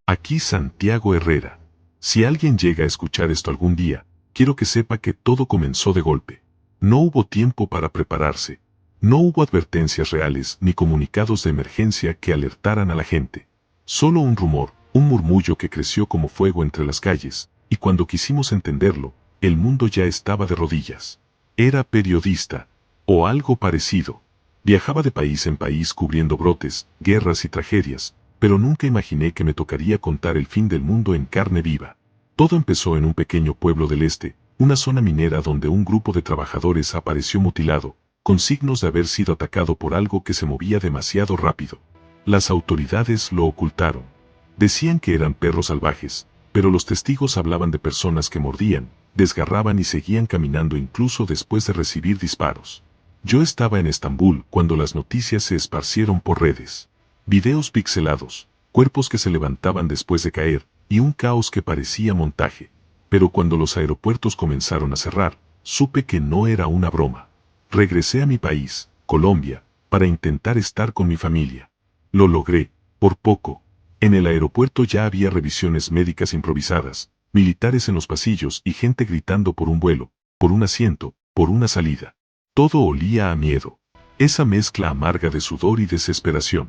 Aquí Santiago Herrera. Si alguien llega a escuchar esto algún día, quiero que sepa que todo comenzó de golpe. No hubo tiempo para prepararse. No hubo advertencias reales ni comunicados de emergencia que alertaran a la gente. Solo un rumor, un murmullo que creció como fuego entre las calles, y cuando quisimos entenderlo, el mundo ya estaba de rodillas. Era periodista, o algo parecido. Viajaba de país en país cubriendo brotes, guerras y tragedias, pero nunca imaginé que me tocaría contar el fin del mundo en carne viva. Todo empezó en un pequeño pueblo del este, una zona minera donde un grupo de trabajadores apareció mutilado, con signos de haber sido atacado por algo que se movía demasiado rápido. Las autoridades lo ocultaron. Decían que eran perros salvajes, pero los testigos hablaban de personas que mordían, desgarraban y seguían caminando incluso después de recibir disparos. Yo estaba en Estambul cuando las noticias se esparcieron por redes. Videos pixelados, cuerpos que se levantaban después de caer, y un caos que parecía montaje. Pero cuando los aeropuertos comenzaron a cerrar, supe que no era una broma. Regresé a mi país, Colombia, para intentar estar con mi familia. Lo logré, por poco. En el aeropuerto ya había revisiones médicas improvisadas, militares en los pasillos y gente gritando por un vuelo, por un asiento, por una salida. Todo olía a miedo. Esa mezcla amarga de sudor y desesperación.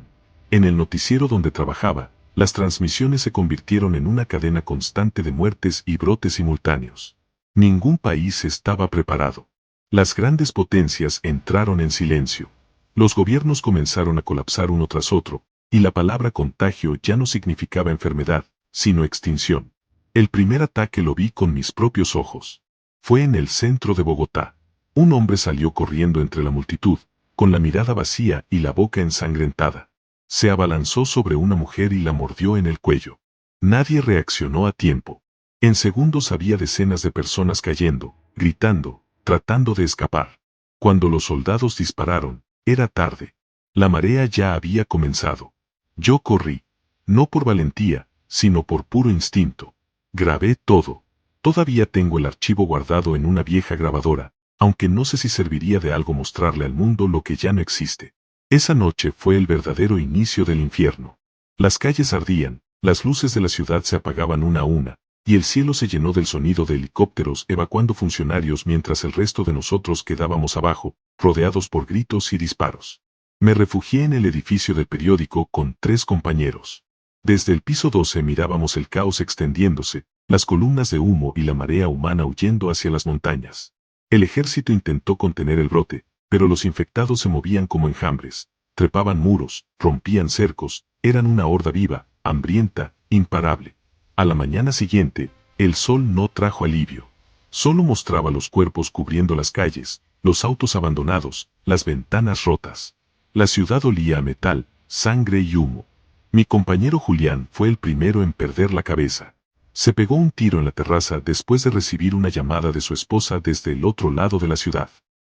En el noticiero donde trabajaba, las transmisiones se convirtieron en una cadena constante de muertes y brotes simultáneos. Ningún país estaba preparado. Las grandes potencias entraron en silencio. Los gobiernos comenzaron a colapsar uno tras otro, y la palabra contagio ya no significaba enfermedad, sino extinción. El primer ataque lo vi con mis propios ojos. Fue en el centro de Bogotá. Un hombre salió corriendo entre la multitud, con la mirada vacía y la boca ensangrentada. Se abalanzó sobre una mujer y la mordió en el cuello. Nadie reaccionó a tiempo. En segundos había decenas de personas cayendo, gritando, tratando de escapar. Cuando los soldados dispararon, era tarde. La marea ya había comenzado. Yo corrí. No por valentía, sino por puro instinto. Grabé todo. Todavía tengo el archivo guardado en una vieja grabadora, aunque no sé si serviría de algo mostrarle al mundo lo que ya no existe. Esa noche fue el verdadero inicio del infierno. Las calles ardían, las luces de la ciudad se apagaban una a una, y el cielo se llenó del sonido de helicópteros evacuando funcionarios mientras el resto de nosotros quedábamos abajo, rodeados por gritos y disparos. Me refugié en el edificio del periódico con 3 compañeros. Desde el piso 12 mirábamos el caos extendiéndose, las columnas de humo y la marea humana huyendo hacia las montañas. El ejército intentó contener el brote, pero los infectados se movían como enjambres, trepaban muros, rompían cercos, eran una horda viva, hambrienta, imparable. A la mañana siguiente, el sol no trajo alivio. Solo mostraba los cuerpos cubriendo las calles, los autos abandonados, las ventanas rotas. La ciudad olía a metal, sangre y humo. Mi compañero Julián fue el primero en perder la cabeza. Se pegó un tiro en la terraza después de recibir una llamada de su esposa desde el otro lado de la ciudad.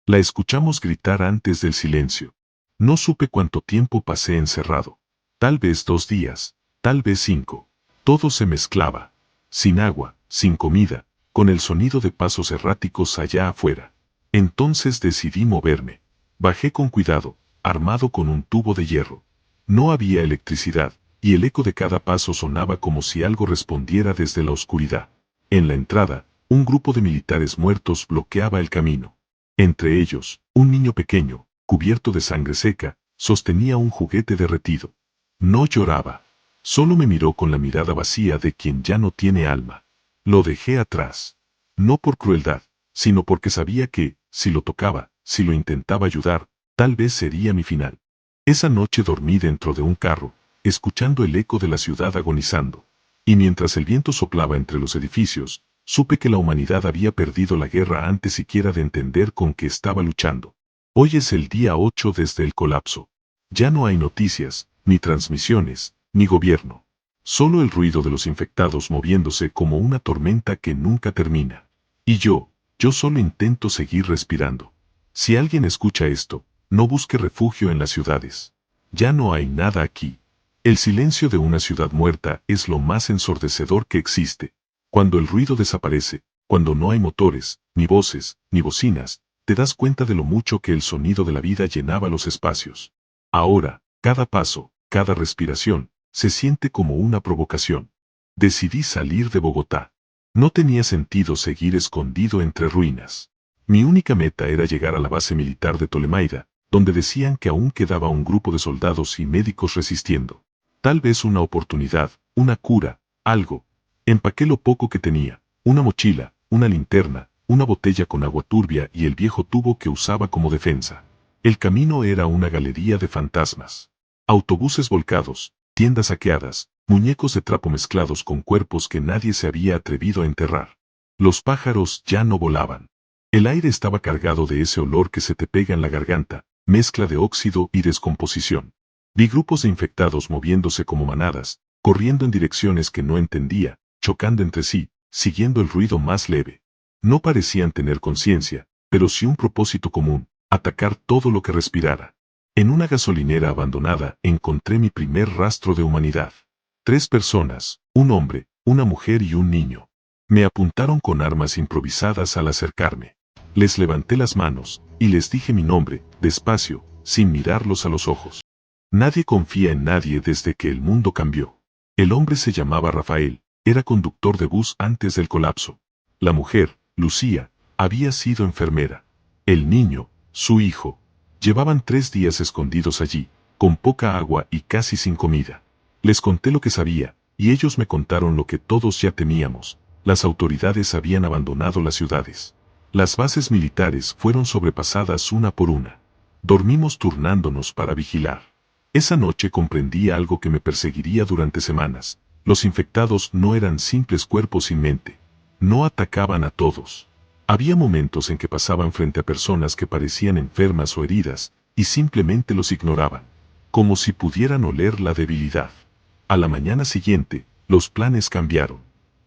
La escuchamos gritar antes del silencio. No supe cuánto tiempo pasé encerrado. Tal vez 2 días, tal vez 5. Todo se mezclaba. Sin agua, sin comida, con el sonido de pasos erráticos allá afuera. Entonces decidí moverme. Bajé con cuidado, armado con un tubo de hierro. No había electricidad, y el eco de cada paso sonaba como si algo respondiera desde la oscuridad. En la entrada, un grupo de militares muertos bloqueaba el camino. Entre ellos, un niño pequeño, cubierto de sangre seca, sostenía un juguete derretido. No lloraba. Solo me miró con la mirada vacía de quien ya no tiene alma. Lo dejé atrás. No por crueldad, sino porque sabía que, si lo tocaba, si lo intentaba ayudar, tal vez sería mi final. Esa noche dormí dentro de un carro, escuchando el eco de la ciudad agonizando. Y mientras el viento soplaba entre los edificios, supe que la humanidad había perdido la guerra antes siquiera de entender con qué estaba luchando. Hoy es el día 8 desde el colapso. Ya no hay noticias, ni transmisiones, ni gobierno. Solo el ruido de los infectados moviéndose como una tormenta que nunca termina. Y yo solo intento seguir respirando. Si alguien escucha esto, no busque refugio en las ciudades. Ya no hay nada aquí. El silencio de una ciudad muerta es lo más ensordecedor que existe. Cuando el ruido desaparece, cuando no hay motores, ni voces, ni bocinas, te das cuenta de lo mucho que el sonido de la vida llenaba los espacios. Ahora, cada paso, cada respiración, Se siente como una provocación. Decidí salir de Bogotá. No tenía sentido seguir escondido entre ruinas. Mi única meta era llegar a la base militar de Tolemaida, donde decían que aún quedaba un grupo de soldados y médicos resistiendo. Tal vez una oportunidad, una cura, algo. Empaqué lo poco que tenía, una mochila, una linterna, una botella con agua turbia y el viejo tubo que usaba como defensa. El camino era una galería de fantasmas. Autobuses volcados, tiendas saqueadas, muñecos de trapo mezclados con cuerpos que nadie se había atrevido a enterrar. Los pájaros ya no volaban. El aire estaba cargado de ese olor que se te pega en la garganta, mezcla de óxido y descomposición. Vi grupos de infectados moviéndose como manadas, corriendo en direcciones que no entendía, chocando entre sí, siguiendo el ruido más leve. No parecían tener conciencia, pero sí un propósito común, atacar todo lo que respirara. En una gasolinera abandonada encontré mi primer rastro de humanidad. 3 personas, un hombre, una mujer y un niño. Me apuntaron con armas improvisadas al acercarme. Les levanté las manos, y les dije mi nombre, despacio, sin mirarlos a los ojos. Nadie confía en nadie desde que el mundo cambió. El hombre se llamaba Rafael, era conductor de bus antes del colapso. La mujer, Lucía, había sido enfermera. El niño, su hijo, llevaban 3 días escondidos allí, con poca agua y casi sin comida. Les conté lo que sabía, y ellos me contaron lo que todos ya temíamos. Las autoridades habían abandonado las ciudades. Las bases militares fueron sobrepasadas una por una. Dormimos turnándonos para vigilar. Esa noche comprendí algo que me perseguiría durante semanas. Los infectados no eran simples cuerpos sin mente. No atacaban a todos. Había momentos en que pasaban frente a personas que parecían enfermas o heridas, y simplemente los ignoraban, como si pudieran oler la debilidad. A la mañana siguiente, los planes cambiaron.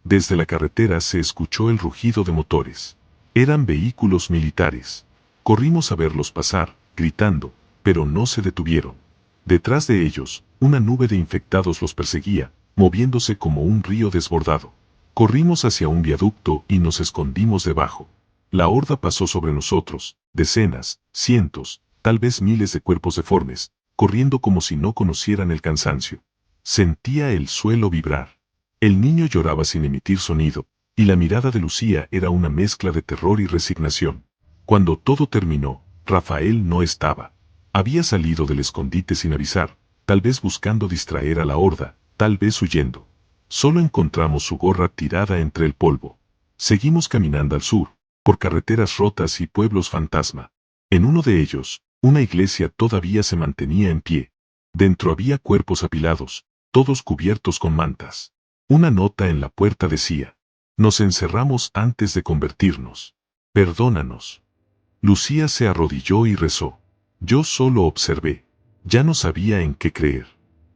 Desde la carretera se escuchó el rugido de motores. Eran vehículos militares. Corrimos a verlos pasar, gritando, pero no se detuvieron. Detrás de ellos, una nube de infectados los perseguía, moviéndose como un río desbordado. Corrimos hacia un viaducto y nos escondimos debajo. La horda pasó sobre nosotros, decenas, cientos, tal vez miles de cuerpos deformes, corriendo como si no conocieran el cansancio. Sentía el suelo vibrar. El niño lloraba sin emitir sonido, y la mirada de Lucía era una mezcla de terror y resignación. Cuando todo terminó, Rafael no estaba. Había salido del escondite sin avisar, tal vez buscando distraer a la horda, tal vez huyendo. Solo encontramos su gorra tirada entre el polvo. Seguimos caminando al sur, por carreteras rotas y pueblos fantasma. En uno de ellos, una iglesia todavía se mantenía en pie. Dentro había cuerpos apilados, todos cubiertos con mantas. Una nota en la puerta decía: nos encerramos antes de convertirnos. Perdónanos. Lucía se arrodilló y rezó. Yo solo observé. Ya no sabía en qué creer.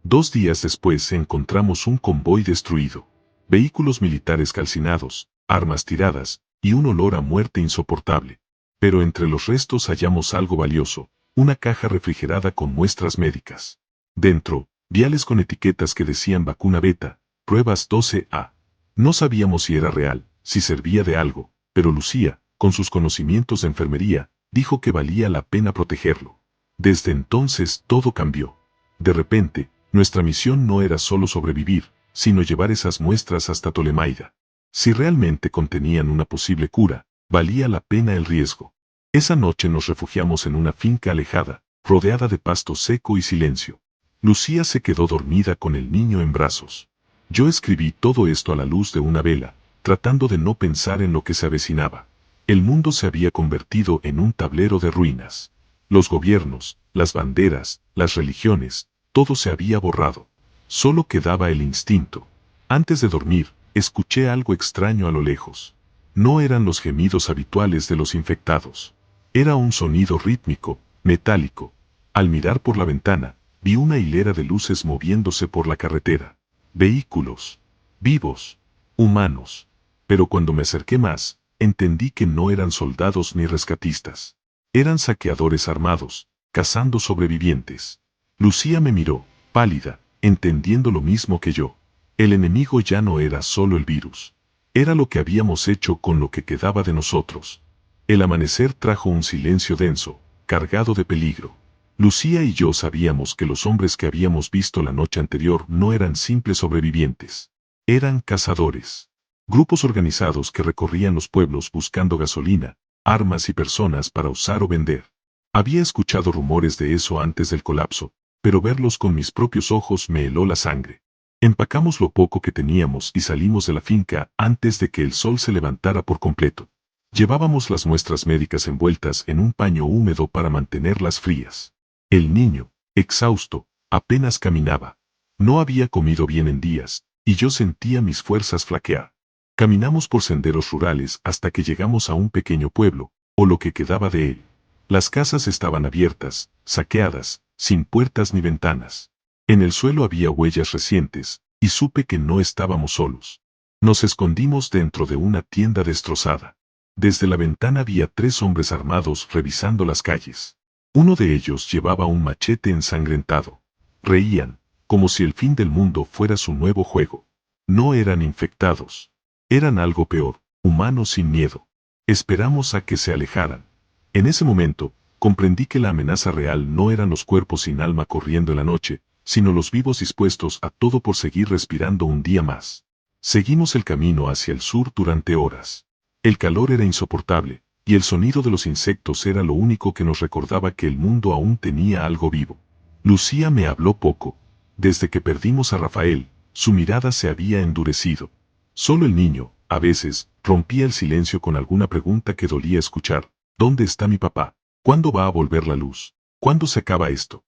2 días después encontramos un convoy destruido. Vehículos militares calcinados, armas tiradas, y un olor a muerte insoportable. Pero entre los restos hallamos algo valioso, una caja refrigerada con muestras médicas. Dentro, viales con etiquetas que decían vacuna beta, pruebas 12A. No sabíamos si era real, si servía de algo, pero Lucía, con sus conocimientos de enfermería, dijo que valía la pena protegerlo. Desde entonces todo cambió. De repente, nuestra misión no era solo sobrevivir, sino llevar esas muestras hasta Tolemaida. Si realmente contenían una posible cura, valía la pena el riesgo. Esa noche nos refugiamos en una finca alejada, rodeada de pasto seco y silencio. Lucía se quedó dormida con el niño en brazos. Yo escribí todo esto a la luz de una vela, tratando de no pensar en lo que se avecinaba. El mundo se había convertido en un tablero de ruinas. Los gobiernos, las banderas, las religiones, todo se había borrado. Solo quedaba el instinto. Antes de dormir, escuché algo extraño a lo lejos. No eran los gemidos habituales de los infectados. Era un sonido rítmico, metálico. Al mirar por la ventana, vi una hilera de luces moviéndose por la carretera. Vehículos. Vivos. Humanos. Pero cuando me acerqué más, entendí que no eran soldados ni rescatistas. Eran saqueadores armados, cazando sobrevivientes. Lucía me miró, pálida, entendiendo lo mismo que yo. El enemigo ya no era solo el virus. Era lo que habíamos hecho con lo que quedaba de nosotros. El amanecer trajo un silencio denso, cargado de peligro. Lucía y yo sabíamos que los hombres que habíamos visto la noche anterior no eran simples sobrevivientes. Eran cazadores. Grupos organizados que recorrían los pueblos buscando gasolina, armas y personas para usar o vender. Había escuchado rumores de eso antes del colapso, pero verlos con mis propios ojos me heló la sangre. Empacamos lo poco que teníamos y salimos de la finca antes de que el sol se levantara por completo. Llevábamos las muestras médicas envueltas en un paño húmedo para mantenerlas frías. El niño, exhausto, apenas caminaba. No había comido bien en días, y yo sentía mis fuerzas flaquear. Caminamos por senderos rurales hasta que llegamos a un pequeño pueblo, o lo que quedaba de él. Las casas estaban abiertas, saqueadas, sin puertas ni ventanas. En el suelo había huellas recientes, y supe que no estábamos solos. Nos escondimos dentro de una tienda destrozada. Desde la ventana había 3 hombres armados revisando las calles. Uno de ellos llevaba un machete ensangrentado. Reían, como si el fin del mundo fuera su nuevo juego. No eran infectados. Eran algo peor, humanos sin miedo. Esperamos a que se alejaran. En ese momento, comprendí que la amenaza real no eran los cuerpos sin alma corriendo en la noche, sino los vivos dispuestos a todo por seguir respirando un día más. Seguimos el camino hacia el sur durante horas. El calor era insoportable, y el sonido de los insectos era lo único que nos recordaba que el mundo aún tenía algo vivo. Lucía me habló poco. Desde que perdimos a Rafael, su mirada se había endurecido. Solo el niño, a veces, rompía el silencio con alguna pregunta que dolía escuchar. ¿Dónde está mi papá? ¿Cuándo va a volver la luz? ¿Cuándo se acaba esto?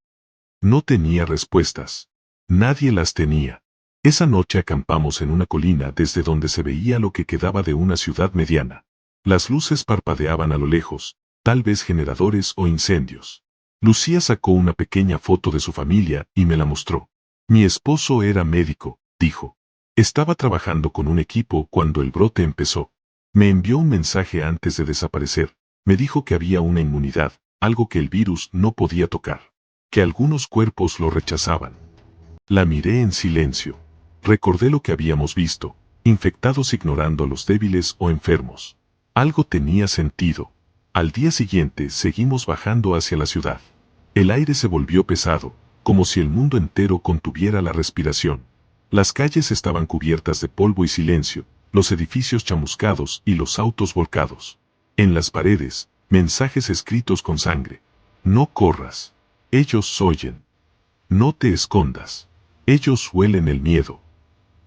No tenía respuestas. Nadie las tenía. Esa noche acampamos en una colina desde donde se veía lo que quedaba de una ciudad mediana. Las luces parpadeaban a lo lejos, tal vez generadores o incendios. Lucía sacó una pequeña foto de su familia y me la mostró. Mi esposo era médico, dijo. Estaba trabajando con un equipo cuando el brote empezó. Me envió un mensaje antes de desaparecer. Me dijo que había una inmunidad, algo que el virus no podía tocar. Que algunos cuerpos lo rechazaban. La miré en silencio. Recordé lo que habíamos visto, infectados ignorando a los débiles o enfermos. Algo tenía sentido. Al día siguiente seguimos bajando hacia la ciudad. El aire se volvió pesado, como si el mundo entero contuviera la respiración. Las calles estaban cubiertas de polvo y silencio, los edificios chamuscados y los autos volcados. En las paredes, mensajes escritos con sangre. No corras. Ellos oyen. No te escondas. Ellos huelen el miedo.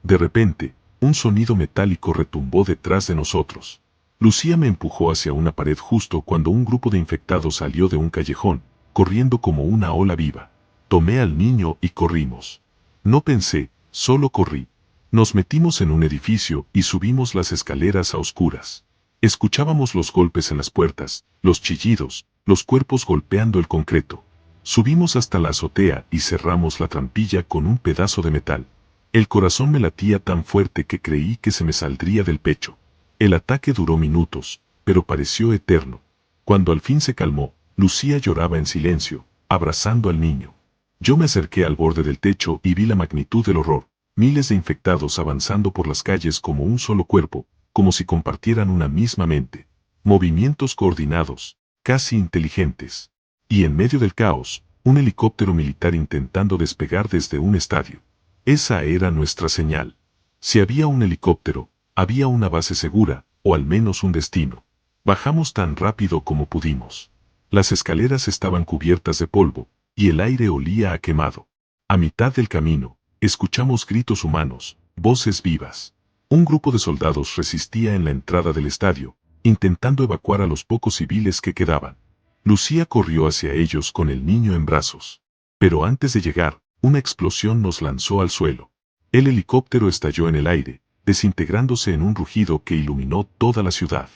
De repente, un sonido metálico retumbó detrás de nosotros. Lucía me empujó hacia una pared justo cuando un grupo de infectados salió de un callejón, corriendo como una ola viva. Tomé al niño y corrimos. No pensé, solo corrí. Nos metimos en un edificio y subimos las escaleras a oscuras. Escuchábamos los golpes en las puertas, los chillidos, los cuerpos golpeando el concreto. Subimos hasta la azotea y cerramos la trampilla con un pedazo de metal. El corazón me latía tan fuerte que creí que se me saldría del pecho. El ataque duró minutos, pero pareció eterno. Cuando al fin se calmó, Lucía lloraba en silencio, abrazando al niño. Yo me acerqué al borde del techo y vi la magnitud del horror. Miles de infectados avanzando por las calles como un solo cuerpo, como si compartieran una misma mente. Movimientos coordinados, casi inteligentes. Y en medio del caos, un helicóptero militar intentando despegar desde un estadio. Esa era nuestra señal. Si había un helicóptero, había una base segura, o al menos un destino. Bajamos tan rápido como pudimos. Las escaleras estaban cubiertas de polvo, y el aire olía a quemado. A mitad del camino, escuchamos gritos humanos, voces vivas. Un grupo de soldados resistía en la entrada del estadio, intentando evacuar a los pocos civiles que quedaban. Lucía corrió hacia ellos con el niño en brazos. Pero antes de llegar, una explosión nos lanzó al suelo. El helicóptero estalló en el aire, desintegrándose en un rugido que iluminó toda la ciudad.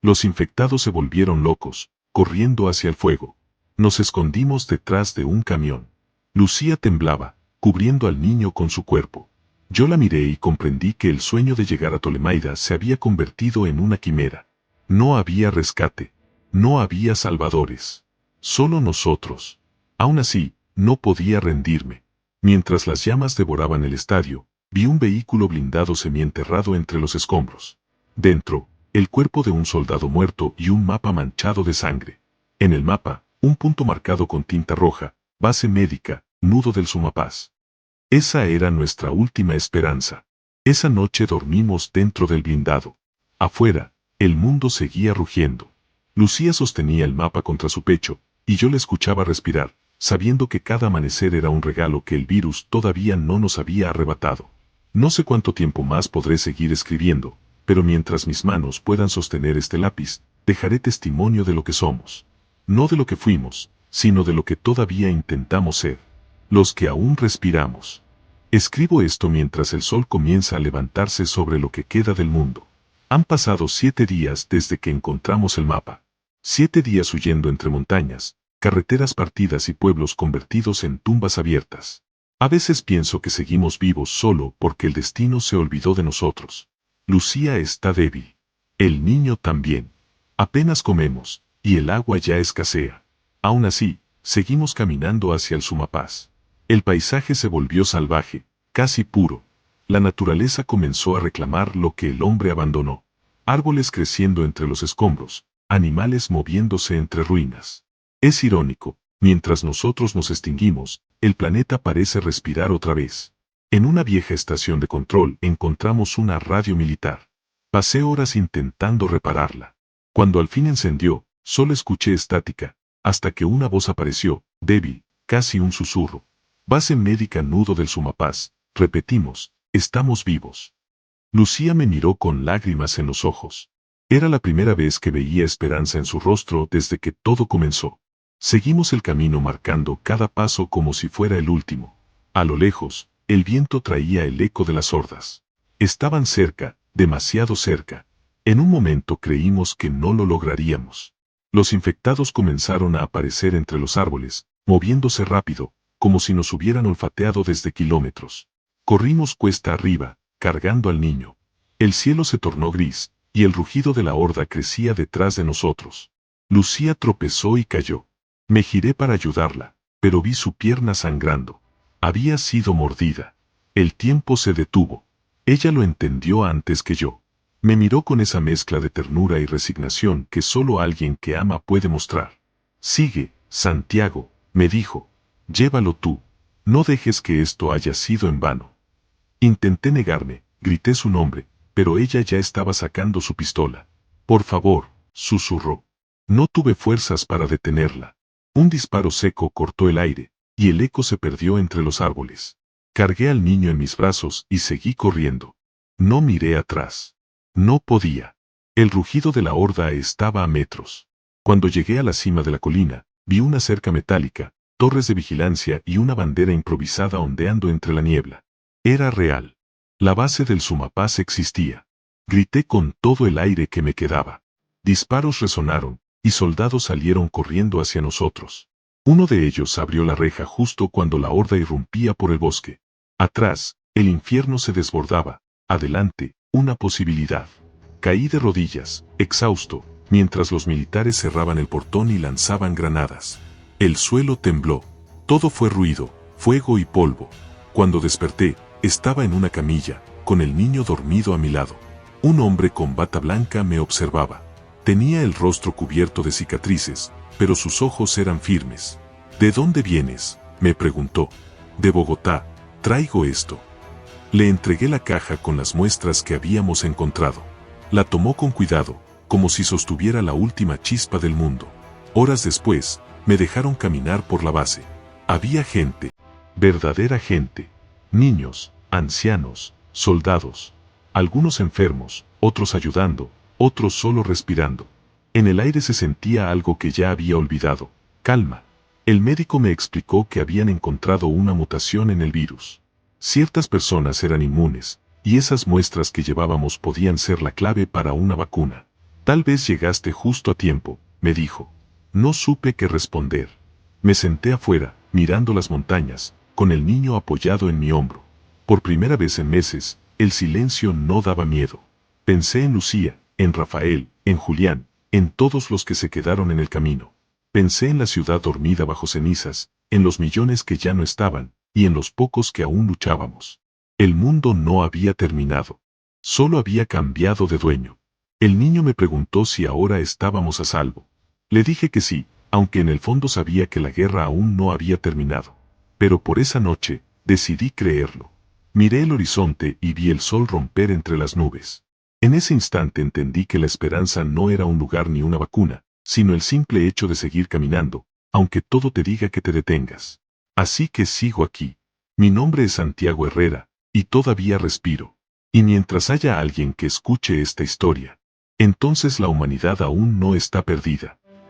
Los infectados se volvieron locos, corriendo hacia el fuego. Nos escondimos detrás de un camión. Lucía temblaba, cubriendo al niño con su cuerpo. Yo la miré y comprendí que el sueño de llegar a Tolemaida se había convertido en una quimera. No había rescate. No había salvadores. Solo nosotros. Aún así, no podía rendirme. Mientras las llamas devoraban el estadio, vi un vehículo blindado semienterrado entre los escombros. Dentro, el cuerpo de un soldado muerto y un mapa manchado de sangre. En el mapa, Un punto marcado con tinta roja, base médica, nudo del Sumapaz. Esa era nuestra última esperanza. Esa noche dormimos dentro del blindado. Afuera, el mundo seguía rugiendo. Lucía sostenía el mapa contra su pecho, y yo le escuchaba respirar, sabiendo que cada amanecer era un regalo que el virus todavía no nos había arrebatado. No sé cuánto tiempo más podré seguir escribiendo, pero mientras mis manos puedan sostener este lápiz, dejaré testimonio de lo que somos. No de lo que fuimos, sino de lo que todavía intentamos ser. Los que aún respiramos. Escribo esto mientras el sol comienza a levantarse sobre lo que queda del mundo. Han pasado 7 días desde que encontramos el mapa. 7 días huyendo entre montañas, carreteras partidas y pueblos convertidos en tumbas abiertas. A veces pienso que seguimos vivos solo porque el destino se olvidó de nosotros. Lucía está débil. El niño también. Apenas comemos, y el agua ya escasea. Aún así, seguimos caminando hacia el Sumapaz. El paisaje se volvió salvaje, casi puro. La naturaleza comenzó a reclamar lo que el hombre abandonó. Árboles creciendo entre los escombros, animales moviéndose entre ruinas. Es irónico, mientras nosotros nos extinguimos, el planeta parece respirar otra vez. En una vieja estación de control encontramos una radio militar. Pasé horas intentando repararla. Cuando al fin encendió, solo escuché estática, hasta que una voz apareció, débil, casi un susurro. Base médica nudo del Sumapaz, repetimos, estamos vivos. Lucía me miró con lágrimas en los ojos. Era la primera vez que veía esperanza en su rostro desde que todo comenzó. Seguimos el camino marcando cada paso como si fuera el último. A lo lejos, el viento traía el eco de las hordas. Estaban cerca, demasiado cerca. En un momento creímos que no lo lograríamos. Los infectados comenzaron a aparecer entre los árboles, moviéndose rápido, como si nos hubieran olfateado desde kilómetros. Corrimos cuesta arriba, cargando al niño. El cielo se tornó gris, y el rugido de la horda crecía detrás de nosotros. Lucía tropezó y cayó. Me giré para ayudarla, pero vi su pierna sangrando. Había sido mordida. El tiempo se detuvo. Ella lo entendió antes que yo. Me miró con esa mezcla de ternura y resignación que solo alguien que ama puede mostrar. Sigue, Santiago, me dijo. Llévalo tú. No dejes que esto haya sido en vano. Intenté negarme, grité su nombre, pero ella ya estaba sacando su pistola. Por favor, susurró. No tuve fuerzas para detenerla. Un disparo seco cortó el aire, y el eco se perdió entre los árboles. Cargué al niño en mis brazos y seguí corriendo. No miré atrás. No podía. El rugido de la horda estaba a metros. Cuando llegué a la cima de la colina, vi una cerca metálica, torres de vigilancia y una bandera improvisada ondeando entre la niebla. Era real. La base del Sumapaz existía. Grité con todo el aire que me quedaba. Disparos resonaron, y soldados salieron corriendo hacia nosotros. Uno de ellos abrió la reja justo cuando la horda irrumpía por el bosque. Atrás, el infierno se desbordaba. Adelante, una posibilidad. Caí de rodillas, exhausto, mientras los militares cerraban el portón y lanzaban granadas. El suelo tembló. Todo fue ruido, fuego y polvo. Cuando desperté, estaba en una camilla, con el niño dormido a mi lado. Un hombre con bata blanca me observaba. Tenía el rostro cubierto de cicatrices, pero sus ojos eran firmes. ¿De dónde vienes?, me preguntó. De Bogotá. Traigo esto. Le entregué la caja con las muestras que habíamos encontrado. La tomó con cuidado, como si sostuviera la última chispa del mundo. Horas después, me dejaron caminar por la base. Había gente, verdadera gente. Niños, ancianos, soldados. Algunos enfermos, otros ayudando, otros solo respirando. En el aire se sentía algo que ya había olvidado. Calma. El médico me explicó que habían encontrado una mutación en el virus. Ciertas personas eran inmunes, y esas muestras que llevábamos podían ser la clave para una vacuna. Tal vez llegaste justo a tiempo, me dijo. No supe qué responder. Me senté afuera, mirando las montañas, con el niño apoyado en mi hombro. Por primera vez en meses, el silencio no daba miedo. Pensé en Lucía, en Rafael, en Julián, en todos los que se quedaron en el camino. Pensé en la ciudad dormida bajo cenizas, en los millones que ya no estaban, y en los pocos que aún luchábamos. El mundo no había terminado. Solo había cambiado de dueño. El niño me preguntó si ahora estábamos a salvo. Le dije que sí, aunque en el fondo sabía que la guerra aún no había terminado. Pero por esa noche, decidí creerlo. Miré el horizonte y vi el sol romper entre las nubes. En ese instante entendí que la esperanza no era un lugar ni una vacuna, sino el simple hecho de seguir caminando, aunque todo te diga que te detengas. Así que sigo aquí. Mi nombre es Santiago Herrera, y todavía respiro. Y mientras haya alguien que escuche esta historia, entonces la humanidad aún no está perdida.